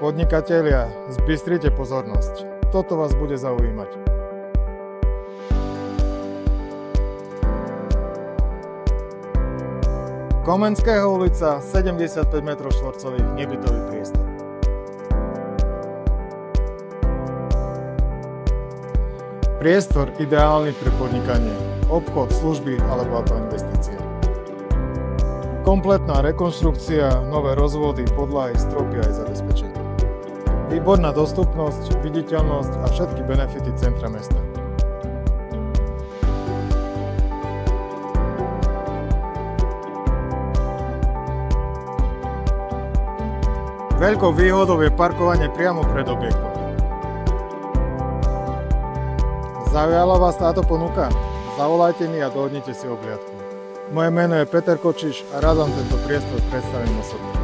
Podnikatelia, zbystrite pozornosť. Toto vás bude zaujímať. Komenského ulica, 75 m2, nebytový priestor. Priestor ideálny pre podnikanie, obchod, služby alebo ako investície. Kompletná rekonštrukcia, nové rozvody, podlahy, stropy aj zabezpečenie. Výborná dostupnosť, viditeľnosť a všetky benefity centra mesta. Veľkou výhodou je parkovanie priamo pred objektom. Zaujala vás táto ponuka? Zavolajte mi a dohodnite si obhliadku. Moje meno je Peter Kočiš a rád vám tento priestor predstavím osobne.